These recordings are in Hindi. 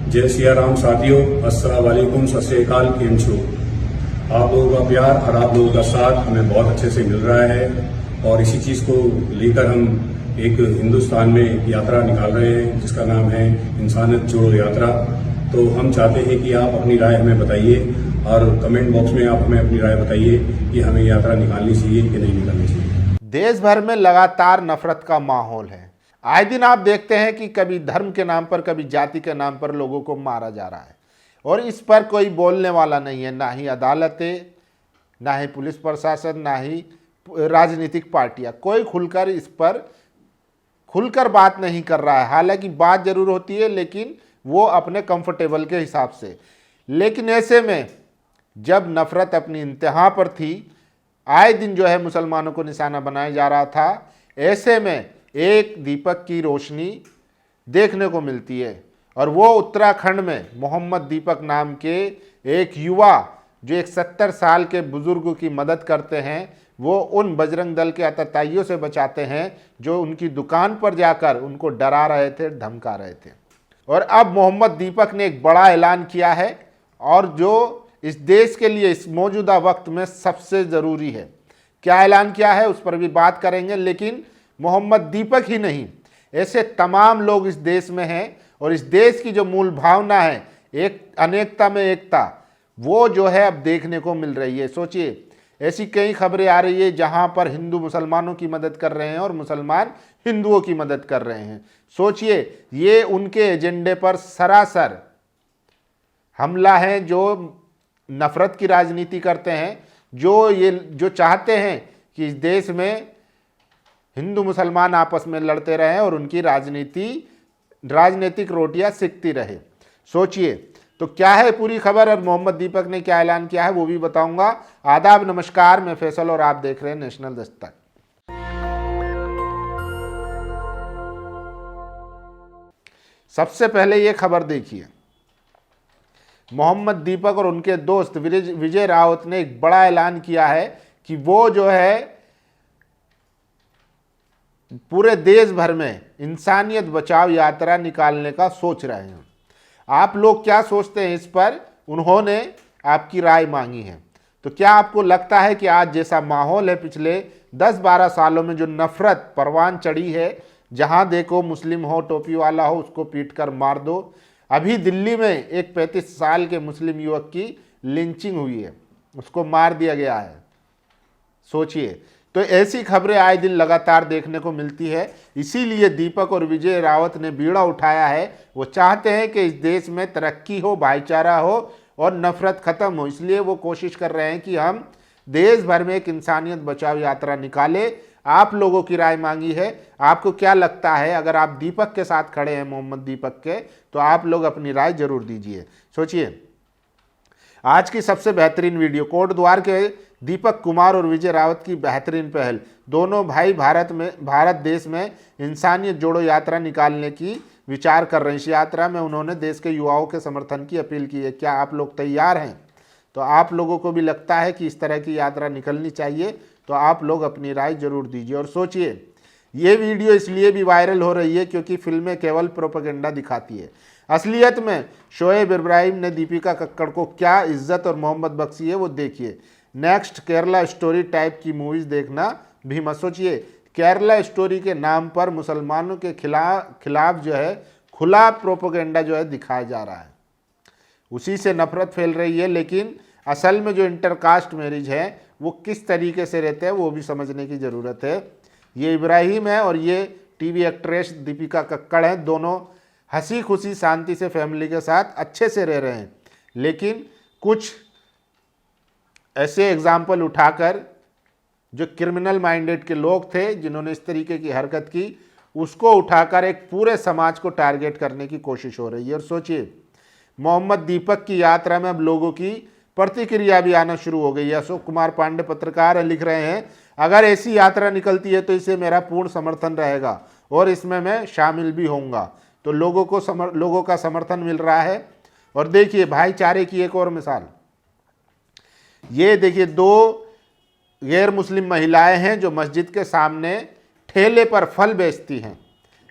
जय सिया राम साथियों, अस्सलाम वालेकुम, सत श्री अकाल, केम छो। आप लोगों का प्यार और आप लोगों का साथ हमें बहुत अच्छे से मिल रहा है और इसी चीज को लेकर हम एक हिंदुस्तान में यात्रा निकाल रहे हैं जिसका नाम है इंसानियत जोड़ो यात्रा। तो हम चाहते हैं कि आप अपनी राय हमें बताइए और कमेंट बॉक्स में आप हमें अपनी राय बताइए कि हमें यात्रा निकालनी चाहिए कि नहीं निकालनी चाहिए। देश भर में लगातार नफरत का माहौल है। आए दिन आप देखते हैं कि कभी धर्म के नाम पर, कभी जाति के नाम पर लोगों को मारा जा रहा है और इस पर कोई बोलने वाला नहीं है, ना ही अदालतें, ना ही पुलिस प्रशासन, ना ही राजनीतिक पार्टियां। कोई खुलकर इस पर खुलकर बात नहीं कर रहा है। हालांकि बात जरूर होती है लेकिन वो अपने कंफर्टेबल के हिसाब से। लेकिन ऐसे में जब नफरत अपनी इंतहा पर थी, आए दिन जो है मुसलमानों को निशाना बनाया जा रहा था, ऐसे में एक दीपक की रोशनी देखने को मिलती है और वो उत्तराखंड में मोहम्मद दीपक नाम के एक युवा जो एक 70 साल के बुजुर्ग की मदद करते हैं। वो उन बजरंग दल के आतताइयों से बचाते हैं जो उनकी दुकान पर जाकर उनको डरा रहे थे, धमका रहे थे। और अब मोहम्मद दीपक ने एक बड़ा ऐलान किया है और जो इस देश के लिए इस मौजूदा वक्त में सबसे ज़रूरी है। क्या ऐलान किया है उस पर भी बात करेंगे। लेकिन मोहम्मद दीपक ही नहीं, ऐसे तमाम लोग इस देश में हैं और इस देश की जो मूल भावना है, एक अनेकता में एकता, वो जो है अब देखने को मिल रही है। सोचिए, ऐसी कई खबरें आ रही है जहां पर हिंदू मुसलमानों की मदद कर रहे हैं और मुसलमान हिंदुओं की मदद कर रहे हैं। सोचिए, ये उनके एजेंडे पर सरासर हमला है, जो नफरत की राजनीति करते हैं, जो चाहते हैं कि इस देश में हिंदू मुसलमान आपस में लड़ते रहें और उनकी राजनीतिक रोटियां सिकती रहे। सोचिए, तो क्या है पूरी खबर और मोहम्मद दीपक ने क्या ऐलान किया है वो भी बताऊंगा। आदाब, नमस्कार, मैं फैसल और आप देख रहे हैं नेशनल दस्तक। सबसे पहले ये खबर देखिए, मोहम्मद दीपक और उनके दोस्त विजय रावत ने एक बड़ा ऐलान किया है कि वो जो है पूरे देश भर में इंसानियत बचाओ यात्रा निकालने का सोच रहे हैं। आप लोग क्या सोचते हैं इस पर, उन्होंने आपकी राय मांगी है। तो क्या आपको लगता है कि आज जैसा माहौल है पिछले 10-12 सालों में, जो नफरत परवान चढ़ी है, जहां देखो मुस्लिम हो, टोपी वाला हो, उसको पीट कर मार दो। अभी दिल्ली में एक 35 साल के मुस्लिम युवक की लिंचिंग हुई है, उसको मार दिया गया है। सोचिए, तो ऐसी खबरें आए दिन लगातार देखने को मिलती है। इसीलिए दीपक और विजय रावत ने बीड़ा उठाया है। वो चाहते हैं कि इस देश में तरक्की हो, भाईचारा हो और नफरत खत्म हो। इसलिए वो कोशिश कर रहे हैं कि हम देश भर में एक इंसानियत बचाओ यात्रा निकाले। आप लोगों की राय मांगी है, आपको क्या लगता है? अगर आप दीपक के साथ खड़े हैं, मोहम्मद दीपक के, तो आप लोग अपनी राय जरूर दीजिए। सोचिए, आज की सबसे बेहतरीन वीडियो, कोटद्वार के दीपक कुमार और विजय रावत की बेहतरीन पहल। दोनों भाई भारत देश में इंसानियत जोड़ो यात्रा निकालने की विचार कर रहे हैं। इस यात्रा में उन्होंने देश के युवाओं के समर्थन की अपील की है। क्या आप लोग तैयार हैं? तो आप लोगों को भी लगता है कि इस तरह की यात्रा निकलनी चाहिए, तो आप लोग अपनी राय जरूर दीजिए। और सोचिए, ये वीडियो इसलिए भी वायरल हो रही है क्योंकि फिल्में केवल प्रोपेगेंडा दिखाती है। असलियत में शोएब इब्राहिम ने दीपिका कक्कड़ को क्या इज्जत और मोहब्बत बख्शी है वो देखिए। नेक्स्ट केरला स्टोरी टाइप की मूवीज देखना भी मत सोचिए। केरला स्टोरी के नाम पर मुसलमानों के खिलाफ जो है खुला प्रोपेगेंडा जो है दिखाया जा रहा है, उसी से नफरत फैल रही है। लेकिन असल में जो इंटरकास्ट मैरिज है वो किस तरीके से रहते हैं वो भी समझने की ज़रूरत है। ये इब्राहिम है और ये टीवी एक्ट्रेस दीपिका कक्कड़ हैं। दोनों हंसी खुशी शांति से फैमिली के साथ अच्छे से रह रहे हैं। लेकिन कुछ ऐसे एग्जाम्पल उठाकर जो क्रिमिनल माइंडेड के लोग थे जिन्होंने इस तरीके की हरकत की, उसको उठाकर एक पूरे समाज को टारगेट करने की कोशिश हो रही है। और सोचिए, मोहम्मद दीपक की यात्रा में अब लोगों की प्रतिक्रिया भी आना शुरू हो गई है। अशोक कुमार पांडे पत्रकार लिख रहे हैं, अगर ऐसी यात्रा निकलती है तो इसे मेरा पूर्ण समर्थन रहेगा और इसमें मैं शामिल भी होऊंगा। तो लोगों का समर्थन मिल रहा है। और देखिए, भाईचारे की एक और मिसाल, ये देखिए, 2 गैर मुस्लिम महिलाएं हैं जो मस्जिद के सामने ठेले पर फल बेचती हैं।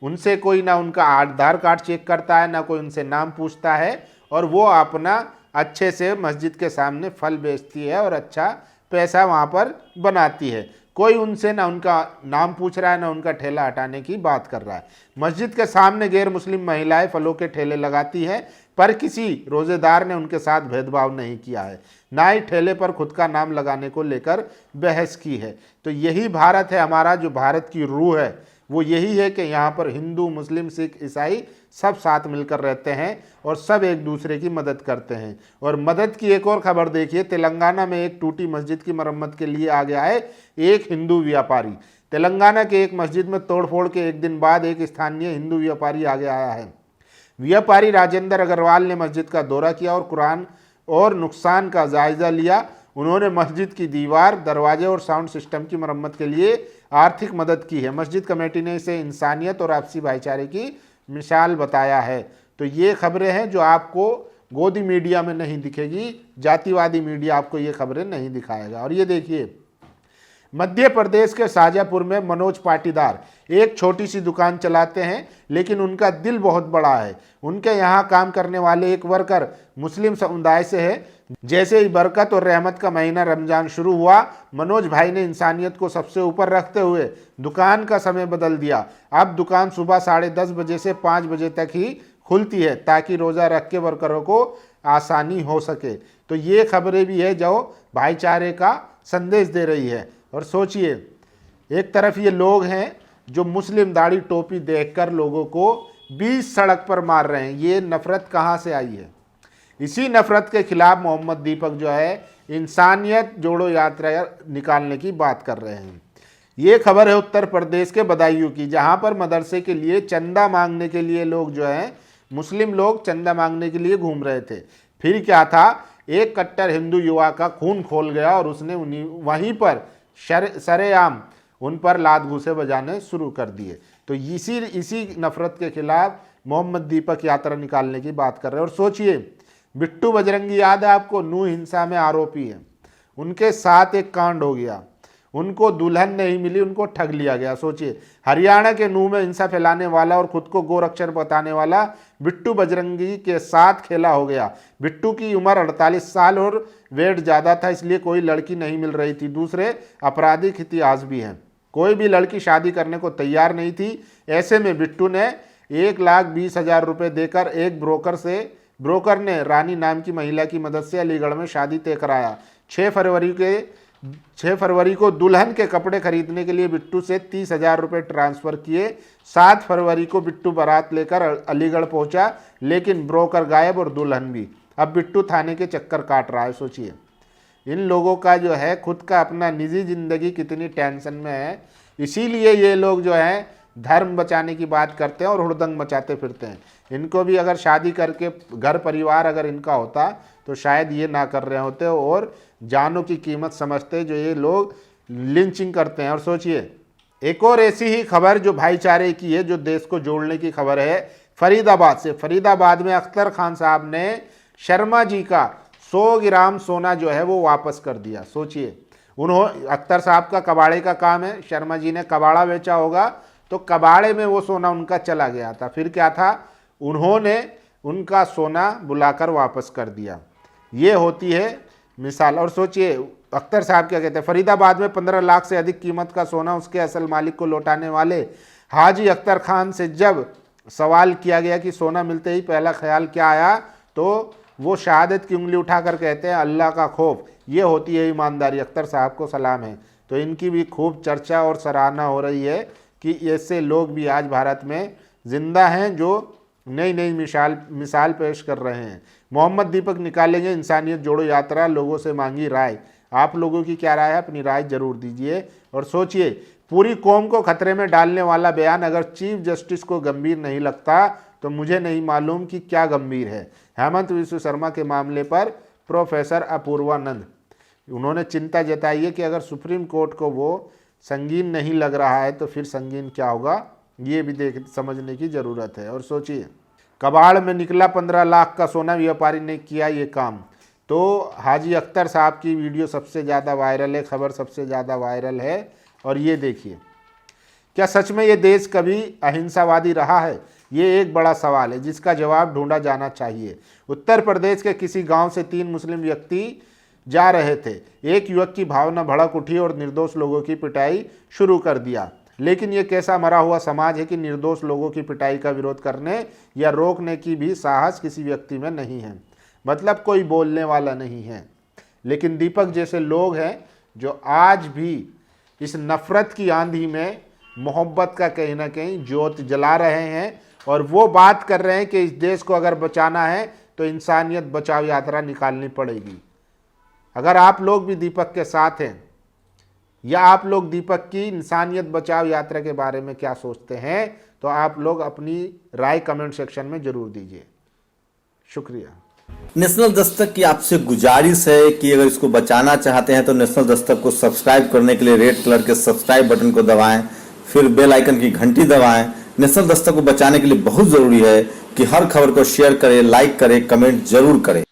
उनसे कोई ना उनका आधार कार्ड चेक करता है, ना कोई उनसे नाम पूछता है, और वो अपना अच्छे से मस्जिद के सामने फल बेचती है और अच्छा पैसा वहाँ पर बनाती है। कोई उनसे ना उनका नाम पूछ रहा है, ना उनका ठेला हटाने की बात कर रहा है। मस्जिद के सामने गैर मुस्लिम महिलाएं फलों के ठेले लगाती हैं, पर किसी रोजेदार ने उनके साथ भेदभाव नहीं किया है, ना ही ठेले पर खुद का नाम लगाने को लेकर बहस की है। तो यही भारत है हमारा, जो भारत की रूह है वो यही है कि यहाँ पर हिंदू, मुस्लिम, सिख, ईसाई सब साथ मिलकर रहते हैं और सब एक दूसरे की मदद करते हैं। और मदद की एक और खबर देखिए, तेलंगाना में एक टूटी मस्जिद की मरम्मत के लिए आ गया है एक हिंदू व्यापारी। तेलंगाना के एक मस्जिद में तोड़फोड़ के एक दिन बाद एक स्थानीय हिंदू व्यापारी आगे आया है। व्यापारी राजेंद्र अग्रवाल ने मस्जिद का दौरा किया और कुरान और नुकसान का जायजा लिया। उन्होंने मस्जिद की दीवार, दरवाजे और साउंड सिस्टम की मरम्मत के लिए आर्थिक मदद की है। मस्जिद कमेटी ने इसे इंसानियत और आपसी भाईचारे की मिसाल बताया है। तो ये खबरें हैं जो आपको गोदी मीडिया में नहीं दिखेगी, जातिवादी मीडिया आपको ये खबरें नहीं दिखाएगा। और ये देखिए, मध्य प्रदेश के शाजापुर में मनोज पाटीदार एक छोटी सी दुकान चलाते हैं, लेकिन उनका दिल बहुत बड़ा है। उनके यहाँ काम करने वाले एक वर्कर मुस्लिम समुदाय से है। जैसे ही बरकत और रहमत का महीना रमजान शुरू हुआ, मनोज भाई ने इंसानियत को सबसे ऊपर रखते हुए दुकान का समय बदल दिया। अब दुकान सुबह 10:30 बजे से 5 बजे तक ही खुलती है, ताकि रोज़ा रख के वर्करों को आसानी हो सके। तो ये खबरें भी है जो भाईचारे का संदेश दे रही है। और सोचिए, एक तरफ ये लोग हैं जो मुस्लिम दाढ़ी टोपी देखकर लोगों को बीच सड़क पर मार रहे हैं। ये नफरत कहाँ से आई है? इसी नफरत के खिलाफ मोहम्मद दीपक जो है इंसानियत जोड़ो यात्रा निकालने की बात कर रहे हैं। ये खबर है उत्तर प्रदेश के बदायूं की, जहाँ पर मदरसे के लिए चंदा मांगने के लिए लोग जो है, मुस्लिम लोग चंदा मांगने के लिए घूम रहे थे। फिर क्या था, एक कट्टर हिंदू युवा का खून खोल गया और उसने वहीं पर सरेआम उन पर लात घूंसे बजाने शुरू कर दिए। तो इसी नफरत के खिलाफ मोहम्मद दीपक यात्रा निकालने की बात कर रहे हैं। और सोचिए, बिट्टू बजरंगी याद है आपको, नूह हिंसा में आरोपी हैं। उनके साथ एक कांड हो गया, उनको दुल्हन नहीं मिली, उनको ठग लिया गया। सोचिए, हरियाणा के नूह में हिंसा फैलाने वाला और खुद को गोरक्षक बताने वाला बिट्टू बजरंगी के साथ खेला हो गया। बिट्टू की उम्र 48 साल और वेट ज़्यादा था, इसलिए कोई लड़की नहीं मिल रही थी। दूसरे आपराधिक इतिहास भी हैं, कोई भी लड़की शादी करने को तैयार नहीं थी। ऐसे में बिट्टू ने 1,20,000 रुपये देकर एक ब्रोकर ने रानी नाम की महिला की मदद से अलीगढ़ में शादी तय कराया। 6 फरवरी को दुल्हन के कपड़े खरीदने के लिए बिट्टू से 30,000 रुपये ट्रांसफ़र किए। 7 फरवरी को बिट्टू बारात लेकर अलीगढ़ पहुंचा, लेकिन ब्रोकर गायब और दुल्हन भी। अब बिट्टू थाने के चक्कर काट रहा है। सोचिए, इन लोगों का जो है खुद का अपना निजी ज़िंदगी कितनी टेंशन में है। इसीलिए ये लोग जो है धर्म बचाने की बात करते हैं और हुड़दंग मचाते फिरते हैं। इनको भी अगर शादी करके घर परिवार अगर इनका होता तो शायद ये ना कर रहे होते और जानों की कीमत समझते जो ये लोग लिंचिंग करते हैं। और सोचिए, एक और ऐसी ही खबर जो भाईचारे की है, जो देश को जोड़ने की खबर है, फरीदाबाद से। फरीदाबाद में अख्तर खान साहब ने शर्मा जी का 100 ग्राम सोना जो है वो वापस कर दिया। सोचिए, अख्तर साहब का कबाड़े का काम है, शर्मा जी ने कबाड़ा बेचा होगा, तो कबाड़े में वो सोना उनका चला गया था। फिर क्या था, उन्होंने उनका सोना बुलाकर वापस कर दिया। ये होती है मिसाल। और सोचिए, अख्तर साहब क्या कहते हैं, फरीदाबाद में 15 लाख से अधिक कीमत का सोना उसके असल मालिक को लौटाने वाले हाजी अख्तर खान से जब सवाल किया गया कि सोना मिलते ही पहला ख्याल क्या आया, तो वो शहादत की उंगली उठाकर कहते हैं अल्लाह का खौफ। ये होती है ईमानदारी। अख्तर साहब को सलाम है। तो इनकी भी खूब चर्चा और सराहना हो रही है कि ऐसे लोग भी आज भारत में जिंदा हैं जो नई नई मिसाल पेश कर रहे हैं। मोहम्मद दीपक निकालेंगे इंसानियत जोड़ो यात्रा, लोगों से मांगी राय। आप लोगों की क्या राय है, अपनी राय जरूर दीजिए। और सोचिए, पूरी कौम को खतरे में डालने वाला बयान अगर चीफ जस्टिस को गंभीर नहीं लगता तो मुझे नहीं मालूम कि क्या गंभीर है। हेमंत विश्व शर्मा के मामले पर प्रोफेसर अपूर्वानंद, उन्होंने चिंता जताई है कि अगर सुप्रीम कोर्ट को वो संगीन नहीं लग रहा है तो फिर संगीन क्या होगा, ये भी समझने की ज़रूरत है। और सोचिए, कबाड़ में निकला 15 लाख का सोना, व्यापारी ने किया ये काम। तो हाजी अख्तर साहब की वीडियो सबसे ज़्यादा वायरल है, खबर सबसे ज़्यादा वायरल है। और ये देखिए, क्या सच में ये देश कभी अहिंसावादी रहा है? ये एक बड़ा सवाल है जिसका जवाब ढूंढा जाना चाहिए। उत्तर प्रदेश के किसी गांव से 3 मुस्लिम व्यक्ति जा रहे थे। एक युवक की भावना भड़क उठी और निर्दोष लोगों की पिटाई शुरू कर दिया। लेकिन ये कैसा मरा हुआ समाज है कि निर्दोष लोगों की पिटाई का विरोध करने या रोकने की भी साहस किसी व्यक्ति में नहीं है, मतलब कोई बोलने वाला नहीं है। लेकिन दीपक जैसे लोग हैं जो आज भी इस नफरत की आंधी में मोहब्बत का कहीं ना कहीं ज्योत जला रहे हैं और वो बात कर रहे हैं कि इस देश को अगर बचाना है तो इंसानियत बचाओ यात्रा निकालनी पड़ेगी। अगर आप लोग भी दीपक के साथ हैं या आप लोग दीपक की इंसानियत बचाओ यात्रा के बारे में क्या सोचते हैं, तो आप लोग अपनी राय कमेंट सेक्शन में जरूर दीजिए। शुक्रिया। नेशनल दस्तक की आपसे गुजारिश है कि अगर इसको बचाना चाहते हैं तो नेशनल दस्तक को सब्सक्राइब करने के लिए रेड कलर के सब्सक्राइब बटन को दबाएं, फिर बेल आइकन की घंटी दबाएं। नेशनल दस्तक को बचाने के लिए बहुत जरूरी है कि हर खबर को शेयर करें, लाइक करें, कमेंट जरूर करें।